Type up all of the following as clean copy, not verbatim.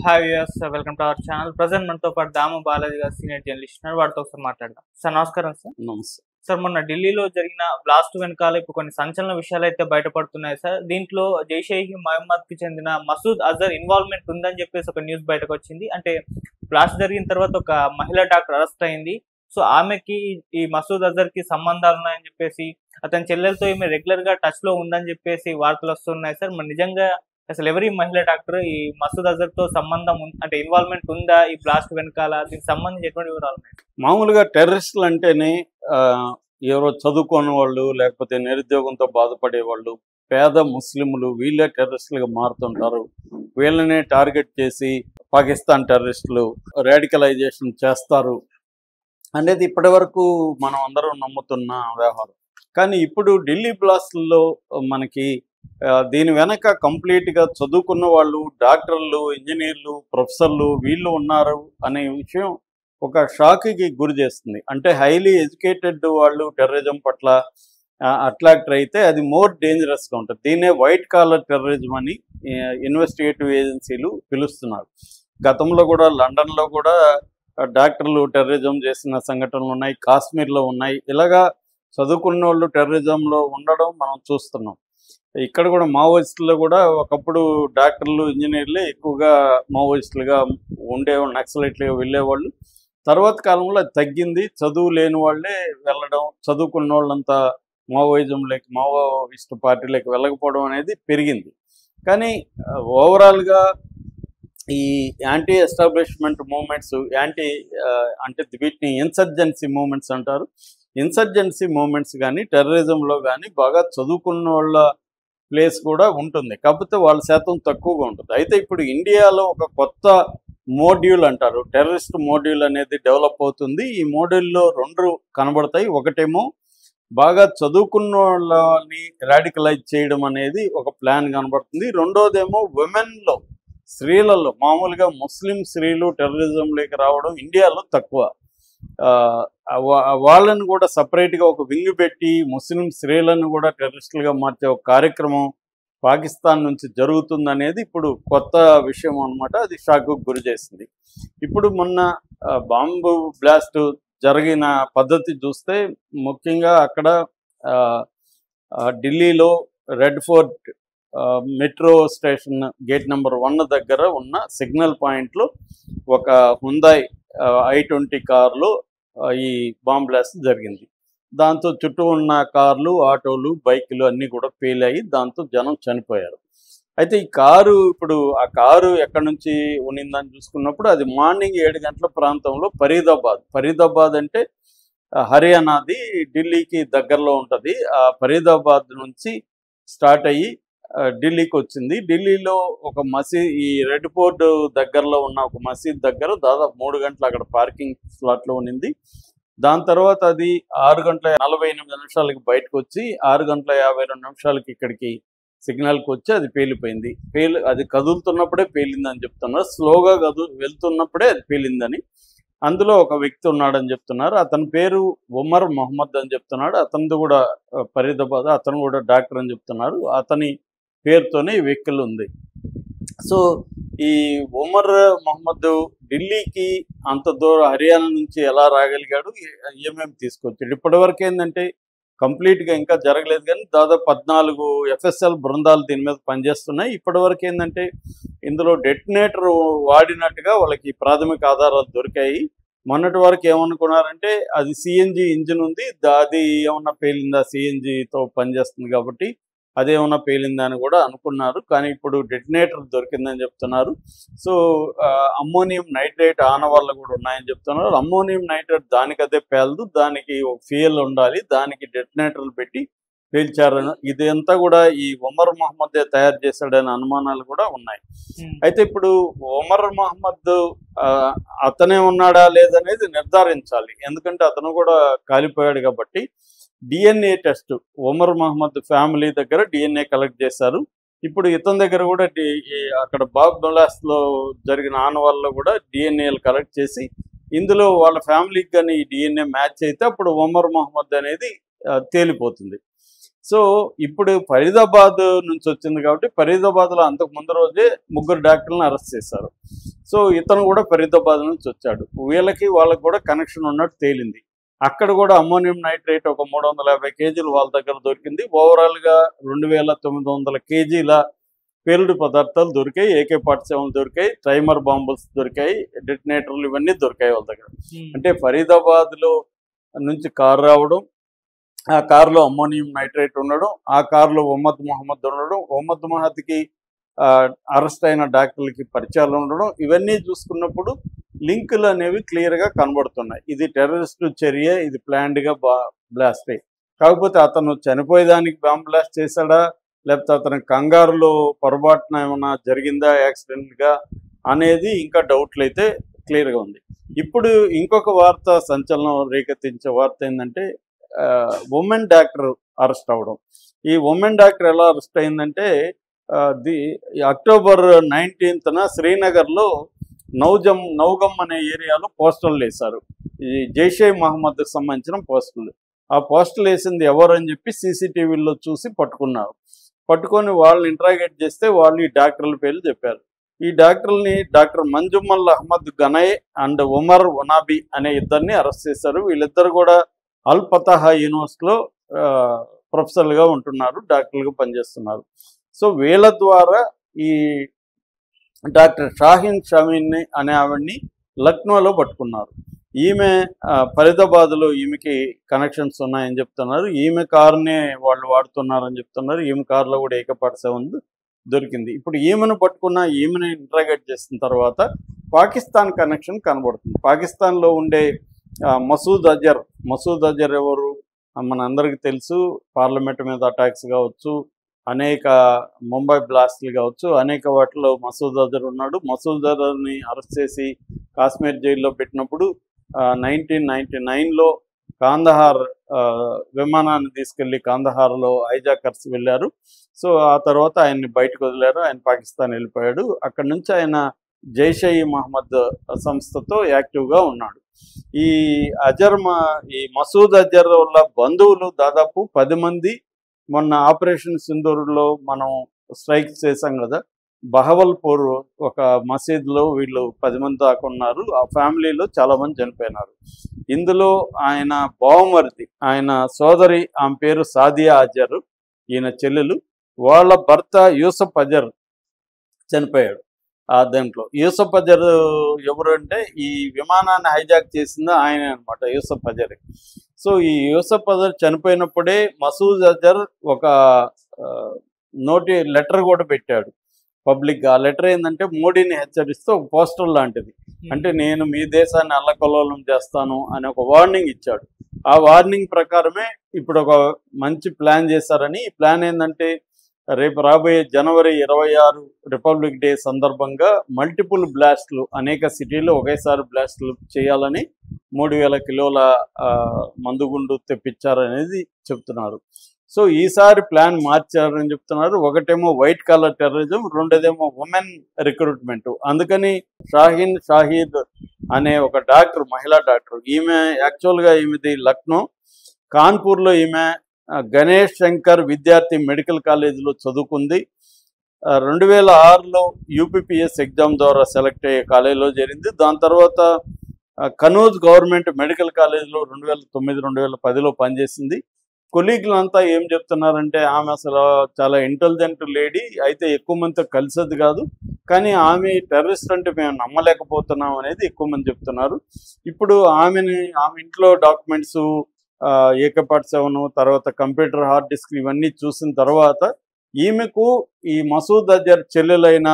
Hi yes welcome to our channel. Present మనతో పాటు దాము బాలాజీ గారు సీనియర్ జర్నలిస్ట్ ఉన్నారు. వాడితో ఒకసారి మాట్లాడదాం. సార్ నమస్కారం సార్. నమస్తే. సార్ మొన్న ఢిల్లీలో జరిగిన బ్లాస్ట్ వెనకాల ఇప్పుడు కొన్ని సంచలన విషయాలు అయితే బయటపడుతున్నాయి సార్. దీంట్లో జైష్-ఇ మహమ్మద్ కి చెందిన మసూద్ అజర్ ఇన్వాల్వ్మెంట్ ఉందని చెప్పేసి ఒక న్యూస్ బయటకు వచ్చింది. అంటే బ్లాస్ట్ జరిగిన తర్వాత ఒక మహిళా డాక్టర్ అరెస్ట్ అయింది. సో ఆమెకి ఈ మసూద్ అజర్ కి సంబంధాలు ఉన్నాయని చెప్పేసి, అతని చెల్లెలతో ఈమె రెగ్యులర్ గా టచ్ లో ఉందని చెప్పేసి వార్తలు వస్తున్నాయి సార్. మరి నిజంగా అసలు ఎవరి మహిళా డాక్టర్ ఈ మసూద్ అజర్ తో సంబంధం అంటే ఇన్వాల్వ్మెంట్ ఉందా ఈ బ్లాస్ట్ వెనకాల? దీనికి సంబంధించి ఎటువంటి వివరాలు ఉన్నాయి? మామూలుగా టెర్రరిస్టులు అంటేనే ఎవరో చదువుకోని వాళ్ళు, లేకపోతే నిరుద్యోగంతో బాధపడేవాళ్ళు, పేద ముస్లింలు వీళ్ళే టెర్రరిస్టులుగా మారుతుంటారు. వీళ్ళనే టార్గెట్ చేసి పాకిస్తాన్ టెర్రరిస్టులు రాడికలైజేషన్ చేస్తారు అనేది ఇప్పటివరకు మనం అందరం నమ్ముతున్న వ్యవహారం. కానీ ఇప్పుడు ఢిల్లీ బ్లాస్ట్లో మనకి దీని వెనక కంప్లీట్గా చదువుకున్న వాళ్ళు, డాక్టర్లు, ఇంజనీర్లు, ప్రొఫెసర్లు వీళ్ళు ఉన్నారు అనే విషయం ఒక షాక్కి గురి చేస్తుంది. అంటే హైలీ ఎడ్యుకేటెడ్ వాళ్ళు టెర్రరిజం పట్ల అట్రాక్ట్ అయితే అది మోర్ డేంజరస్గా ఉంటుంది. దీన్నే వైట్ కాలర్ టెర్రరిజం అని ఇన్వెస్టిగేటివ్ ఏజెన్సీలు పిలుస్తున్నారు. గతంలో కూడా లండన్లో కూడా డాక్టర్లు టెర్రరిజం చేసిన సంఘటనలు ఉన్నాయి, కాశ్మీర్లో ఉన్నాయి. ఇలాగా చదువుకున్న వాళ్ళు టెర్రరిజంలో ఉండడం మనం చూస్తున్నాం. ఇక్కడ కూడా మావోయిస్టులు కూడా ఒకప్పుడు డాక్టర్లు, ఇంజనీర్లే ఎక్కువగా మావోయిస్టులుగా ఉండేవాళ్ళు, నక్సలైట్లుగా వెళ్ళేవాళ్ళు. తర్వాత కాలంలో అది తగ్గింది. చదువు లేని వాళ్ళే వెళ్ళడం, చదువుకున్న వాళ్ళంతా మావోయిస్ట్ పార్టీలకు వెళ్ళకపోవడం అనేది పెరిగింది. కానీ ఓవరాల్గా ఈ యాంటీ ఎస్టాబ్లిష్మెంట్ మూమెంట్స్, అంటే వీటిని ఇన్సర్జెన్సీ మూమెంట్స్ అంటారు. ఇన్సర్జెన్సీ మూమెంట్స్ కానీ టెర్రరిజంలో కానీ బాగా చదువుకున్న వాళ్ళ ప్లేస్ కూడా ఉంటుంది. కాకపోతే వాళ్ళ శాతం తక్కువగా ఉంటుంది. అయితే ఇప్పుడు ఇండియాలో ఒక కొత్త మోడ్యూల్ అంటారు, టెర్రరిస్ట్ మోడ్యూల్ అనేది డెవలప్ అవుతుంది. ఈ మోడ్యూల్లో రెండు కనబడతాయి. ఒకటేమో బాగా చదువుకున్న వాళ్ళని రాడికలైజ్ చేయడం అనేది ఒక ప్లాన్ కనబడుతుంది. రెండోదేమో విమెన్లో, స్త్రీలలో, మామూలుగా ముస్లిం స్త్రీలు టెర్రరిజంలోకి రావడం ఇండియాలో తక్కువ. వాళ్ళని కూడా సపరేట్గా ఒక వింగ్ పెట్టి ముస్లిం స్త్రీలను కూడా టెర్రరిస్టులుగా మార్చే ఒక కార్యక్రమం పాకిస్తాన్ నుంచి జరుగుతుందనేది ఇప్పుడు కొత్త విషయం అనమాట. అది షాక్కు గురి చేసింది. ఇప్పుడు మొన్న బాంబు బ్లాస్ట్ జరిగిన పద్ధతి చూస్తే ముఖ్యంగా అక్కడ ఢిల్లీలో red fort metro station gate number 1 దగ్గర ఉన్న సిగ్నల్ పాయింట్లో ఒక హుందాయ్ i20 కార్లో ఈ బాంబ్ బ్లాస్ట్ జరిగింది. దాంతో చుట్టూ ఉన్న కార్లు, ఆటోలు, బైకులు అన్నీ కూడా పేలాయి. దాంతో జనం చనిపోయారు. అయితే ఈ కారు, ఇప్పుడు ఆ కారు ఎక్కడి నుంచి ఉనిందని చూసుకున్నప్పుడు అది మార్నింగ్ 7 గంటల ప్రాంతంలో ఫరీదాబాద్ అంటే హర్యానాది, ఢిల్లీకి దగ్గరలో ఉంటుంది. ఆ ఫరీదాబాద్ నుంచి స్టార్ట్ అయ్యి ఢిల్లీకి వచ్చింది. ఢిల్లీలో ఒక ఈ రెడ్ ఫోర్ట్ దగ్గరలో ఉన్న ఒక మసీద్ దగ్గర దాదాపు 3 గంటలు అక్కడ పార్కింగ్ స్లాట్లో ఉన్నింది. దాని తర్వాత అది 6:48 బయటకు వచ్చి 6:52 ఇక్కడికి సిగ్నల్కి వచ్చి అది పేలిపోయింది. అది కదులుతున్నప్పుడే పేలిందని చెప్తున్నారు. స్లోగా వెళ్తున్నప్పుడే అది పేలిందని. అందులో ఒక వ్యక్తి ఉన్నాడని చెప్తున్నారు. అతని పేరు ఉమర్ మొహమ్మద్ అని చెప్తున్నాడు. అతనిది కూడా ఫరీదాబాద్, అతను కూడా డాక్టర్ అని చెప్తున్నారు. అతని పేరుతోనే ఈ వెహికల్ ఉంది. సో ఈ ఉమర్ మొహమ్మద్ ఢిల్లీకి అంత దూరం హర్యానా నుంచి ఎలా రాగలిగాడు, ఏమేమి తీసుకొచ్చాడు? ఇప్పటివరకు ఏంటంటే కంప్లీట్గా ఇంకా జరగలేదు, కానీ దాదాపు 14 FSL బృందాలు దీని మీద పనిచేస్తున్నాయి. ఇప్పటివరకు ఏంటంటే ఇందులో డెటనేటర్ వాడినట్టుగా వాళ్ళకి ప్రాథమిక ఆధారాలు దొరికాయి. మొన్నటి వరకు ఏమనుకున్నారంటే అది CNG ఇంజిన్ ఉంది, అది ఏమన్నా పేలిందా, CNGతో పనిచేస్తుంది కాబట్టి అదేమన్నా పేలిందని కూడా అనుకున్నారు. కానీ ఇప్పుడు డెటనేటర్ దొరికిందని చెప్తున్నారు. సో అమ్మోనియం నైట్రేట్ ఆనవాళ్ళు కూడా ఉన్నాయని చెప్తున్నారు. అమ్మోనియం నైట్రేట్ దానికదే పేలదు, దానికి ఒక ఫ్యూయల్ ఉండాలి, దానికి డెటనేటర్లు పెట్టి పేల్చారని, ఇదంతా కూడా ఈ ఉమర్ మొహమ్మదే తయారు చేశాడనే అనుమానాలు కూడా ఉన్నాయి. అయితే ఇప్పుడు ఉమర్ మొహమ్మద్ అతనే ఉన్నాడా లేదనేది నిర్ధారించాలి. ఎందుకంటే అతను కూడా కాలిపోయాడు కాబట్టి DNA test Umar Mohammad family దగ్గర DNA కలెక్ట్ చేశారు. ఇప్పుడు ఇతని దగ్గర కూడా అక్కడ బాబ్ బ్లాస్ట్లో జరిగిన ఆనవాళ్ళలో కూడా DNAలు కలెక్ట్ చేసి ఇందులో వాళ్ళ ఫ్యామిలీకి కానీ ఈ DNA మ్యాచ్ అయితే అప్పుడు ఉమర్ మొహమ్మద్ అనేది తేలిపోతుంది. సో ఇప్పుడు ఫరీదాబాద్ నుంచి వచ్చింది కాబట్టి ఫరీదాబాద్లో అంతకు ముందు రోజే 3 డాక్టర్లను అరెస్ట్ చేశారు. సో ఇతను కూడా ఫరీదాబాద్ నుంచి వచ్చాడు. వాళ్ళకి కూడా కనెక్షన్ ఉన్నట్టు తేలింది. అక్కడ కూడా అమ్మోనియం నైట్రేట్ ఒక 350 కేజీలు వాళ్ళ దగ్గర దొరికింది. ఓవరాల్గా 2900 కేజీల పేలుడు పదార్థాలు దొరికాయి. AK-47 దొరికాయి, టైమర్ బాంబుల్స్ దొరికాయి, డెటినేటర్లు ఇవన్నీ దొరికాయి వాళ్ళ దగ్గర. అంటే ఫరీదాబాద్లో నుంచి కారు రావడం, ఆ కారులో అమ్మోనియం నైట్రేట్ ఉండడం, ఆ కారులో ఉమ్మద్ మొహమ్మద్ ఉండడం, ఉమ్మద్ మొహమ్మద్కి అరెస్ట్ అయిన డాక్టర్లకి పరిచయాలు ఉండడం, ఇవన్నీ చూసుకున్నప్పుడు లింకులు అనేవి క్లియర్గా కనబడుతున్నాయి. ఇది టెర్రరిస్టు చర్య, ఇది ప్లాన్డ్గా బ్లాస్టే. కాకపోతే అతను చనిపోయేదానికి బాంబ్ బ్లాస్ట్ చేశాడా, లేకపోతే అతని కంగారులో పొరపాటున ఏమైనా జరిగిందా యాక్సిడెంట్గా అనేది ఇంకా డౌట్లు అయితే క్లియర్గా ఉంది. ఇప్పుడు ఇంకొక వార్త సంచలనం రేకెత్తించే వార్త ఏంటంటే ఉమెన్ డాక్టర్ అరెస్ట్ అవ్వడం. ఈ ఉమెన్ డాక్టర్ ఎలా అరెస్ట్ అయిందంటే October 19న శ్రీనగర్లో నౌగమ్ అనే ఏరియాలో పోస్టర్లు వేశారు. ఈ జైషే మహమ్మద్కి సంబంధించిన పోస్టర్లు. ఆ పోస్టర్లు వేసింది ఎవరు అని చెప్పి CCTVలో చూసి పట్టుకున్నారు. పట్టుకొని వాళ్ళని ఇంట్రాగేట్ చేస్తే వాళ్ళు ఈ డాక్టర్ల పేర్లు చెప్పారు. ఈ డాక్టర్ని డాక్టర్ మంజుమల్ అహ్మద్ గనయ్ అండ్ ఉమర్ వనాబీ అనే ఇద్దరిని అరెస్ట్ చేశారు. వీళ్ళిద్దరు కూడా అల్ ఫతాహ్ యూనివర్సిటీలో ప్రొఫెసర్లుగా ఉంటున్నారు, డాక్టర్లుగా పనిచేస్తున్నారు. సో వీళ్ళ ద్వారా ఈ డాక్టర్ షాహీన్ షమీన్ అనే ఆవిడ్ని లక్నోలో పట్టుకున్నారు. ఈమె ఫరీదాబాద్లో ఈమెకి కనెక్షన్స్ ఉన్నాయని చెప్తున్నారు. ఈమె కారునే వాళ్ళు వాడుతున్నారని చెప్తున్నారు. ఈమె కారులో కూడా AK-47 దొరికింది. ఇప్పుడు ఈమెను పట్టుకున్న ఈమెను ఇంట్రాగేట్ చేసిన తర్వాత పాకిస్తాన్ కనెక్షన్ కనబడుతుంది. పాకిస్తాన్లో ఉండే మసూద్ అజర్ ఎవరు మన అందరికీ తెలుసు. పార్లమెంట్ మీద అటాక్స్ కావచ్చు, అనేక ముంబై బ్లాస్ట్లు కావచ్చు, అనేక వాటిలో మసూద్ అజర్ ఉన్నాడు. మసూద్ అజర్ని అరెస్ట్ చేసి కాశ్మీర్ జైల్లో పెట్టినప్పుడు 1999లో కాందహార్ విమానాన్ని తీసుకెళ్లి కాందహార్లో హైజాకర్స్ వెళ్ళారు. సో ఆ తర్వాత ఆయన్ని బయటకు వదిలారు. ఆయన పాకిస్తాన్ వెళ్ళిపోయాడు. అక్కడి నుంచి ఆయన జైషే మహమ్మద్ సంస్థతో యాక్టివ్గా ఉన్నాడు. ఈ మసూద్ అజర్ వల్ల బంధువులు దాదాపు 10 మంది మొన్న ఆపరేషన్ సింధూర్లో మనం స్ట్రైక్ చేశాం కదా, బహవల్పూర్ ఒక మసీద్లో వీళ్ళు 10 మంది దాకా ఉన్నారు. ఆ ఫ్యామిలీలో చాలామంది చనిపోయినారు. ఇందులో ఆయన బావమరిది, ఆయన సోదరి, ఆమె పేరు సాదియా అజర్, ఈయన చెల్లెలు, వాళ్ళ భర్త యూసఫ్ అజర్ చనిపోయాడు. దాంట్లో యూసఫ్ అజర్ ఎవరు అంటే ఈ విమానాన్ని హైజాక్ చేసింది ఆయన అనమాట, యూసఫ్ అజర్. సో ఈ యూసఫ్ అజర్ చనిపోయినప్పుడే మసూద్ అజర్ ఒక లెటర్ కూడా పెట్టాడు పబ్లిక్గా. ఆ లెటర్ ఏంటంటే మోడీని హెచ్చరిస్తూ ఒక పోస్టర్ లాంటిది. అంటే నేను మీ దేశాన్ని అల్లకల్లోలం చేస్తాను అని ఒక వార్నింగ్ ఇచ్చాడు. ఆ వార్నింగ్ ప్రకారమే ఇప్పుడు ఒక మంచి ప్లాన్ చేశారని. ఈ ప్లాన్ ఏంటంటే రేపు రాబోయే January 26 రిపబ్లిక్ డే సందర్భంగా మల్టిపుల్ బ్లాస్ట్లు, అనేక సిటీలో ఒకేసారి బ్లాస్ట్లు చేయాలని 3000 కిలోల మందుగుండు తెప్పించారనేది చెప్తున్నారు. సో ఈసారి ప్లాన్ మార్చారని చెప్తున్నారు. ఒకటేమో వైట్ కాలర్ టెర్రరిజం, రెండోదేమో ఉమెన్ రిక్రూట్మెంట్. అందుకని షాహీద్ అనే ఒక డాక్టర్, మహిళా డాక్టర్, ఈమె యాక్చువల్గా ఈమెది లక్నో, కాన్పూర్లో ఈమె గణేష్ శంకర్ విద్యార్థి మెడికల్ కాలేజీలో చదువుకుంది. 2006లో UPPS ఎగ్జామ్ ద్వారా సెలెక్ట్ అయ్యే కాలేజీలో చేరింది. దాని తర్వాత కనూజ్ గవర్నమెంట్ మెడికల్ కాలేజీలో 2009-2010లో పనిచేసింది. కొలీగ్లంతా ఏం చెప్తున్నారంటే ఆమె అసలు చాలా ఇంటెలిజెంట్ లేడీ, అయితే ఎక్కువ మందితో కలిసేది కాదు, కానీ ఆమె టెర్రరిస్ట్ అంటే మేము నమ్మలేకపోతున్నాం అనేది ఎక్కువ మంది చెప్తున్నారు. ఇప్పుడు ఆమె ఇంట్లో డాక్యుమెంట్స్, AK-47, తర్వాత కంప్యూటర్ హార్డ్ డిస్క్ ఇవన్నీ చూసిన తర్వాత ఈమెకు ఈ మసూద్ అజర్ చెల్లెలైన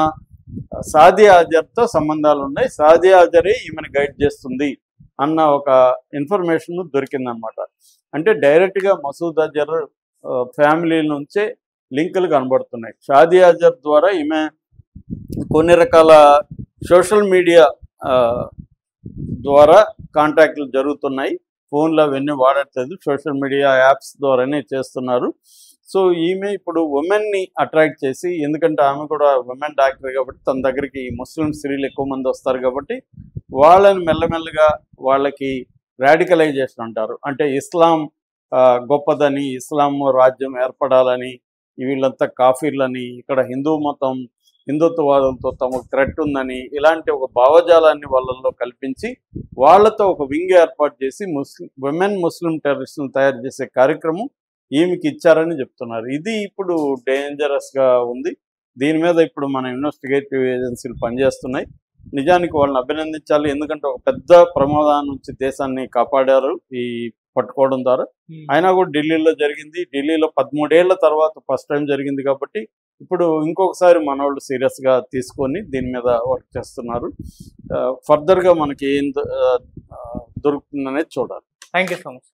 సాదియా అజర్తో సంబంధాలు ఉన్నాయి. సాదియా అజరే ఈమెను గైడ్ చేస్తుంది అన్న ఒక ఇన్ఫర్మేషన్ దొరికిందనమాట. అంటే డైరెక్ట్గా మసూద్ అజర్ ఫ్యామిలీ నుంచే లింకులు కనబడుతున్నాయి. సాదియా అజర్ ద్వారా ఈమె కొన్ని రకాల సోషల్ మీడియా ద్వారా కాంటాక్ట్లు జరుగుతున్నాయి. ఫోన్లు అవన్నీ వాడట్లేదు, సోషల్ మీడియా యాప్స్ ద్వారానే చేస్తున్నారు. సో ఈమె ఇప్పుడు ఉమెన్ని అట్రాక్ట్ చేసి, ఎందుకంటే ఆమె కూడా ఉమెన్ డాక్టర్ కాబట్టి తన దగ్గరికి ముస్లిం స్త్రీలు ఎక్కువ మంది వస్తారు కాబట్టి వాళ్ళని మెల్లమెల్లగా వాళ్ళకి రాడికలైజేషన్ అంటారు, అంటే ఇస్లాం గొప్పదని, ఇస్లాం రాజ్యం ఏర్పడాలని, వీళ్ళంతా కాఫీర్లని, ఇక్కడ హిందూ మతం హిందుత్వవాదులతో తమకు థ్రెట్ ఉందని ఇలాంటి ఒక భావజాలాన్ని వాళ్ళల్లో కల్పించి వాళ్ళతో ఒక వింగ్ ఏర్పాటు చేసి విమెన్ ముస్లిం టెర్రరిస్టులను తయారు చేసే కార్యక్రమం ఈమెకి ఇచ్చారని చెప్తున్నారు. ఇది ఇప్పుడు డేంజరస్గా ఉంది. దీని మీద ఇప్పుడు మన ఇన్వెస్టిగేటివ్ ఏజెన్సీలు పనిచేస్తున్నాయి. నిజానికి వాళ్ళని అభినందించాలి, ఎందుకంటే ఒక పెద్ద ప్రమాదం నుంచి దేశాన్ని కాపాడారు ఈ పట్టుకోవడం ద్వారా. అయినా కూడా ఢిల్లీలో జరిగింది. ఢిల్లీలో 13 ఏళ్ల తర్వాత ఫస్ట్ టైం జరిగింది కాబట్టి ఇప్పుడు ఇంకొకసారి మన వాళ్ళు సీరియస్గా తీసుకొని దీని మీద వర్క్ చేస్తున్నారు. ఫర్దర్గా మనకి ఏం దొరుకుతుందనేది చూడాలి. Thank you so much.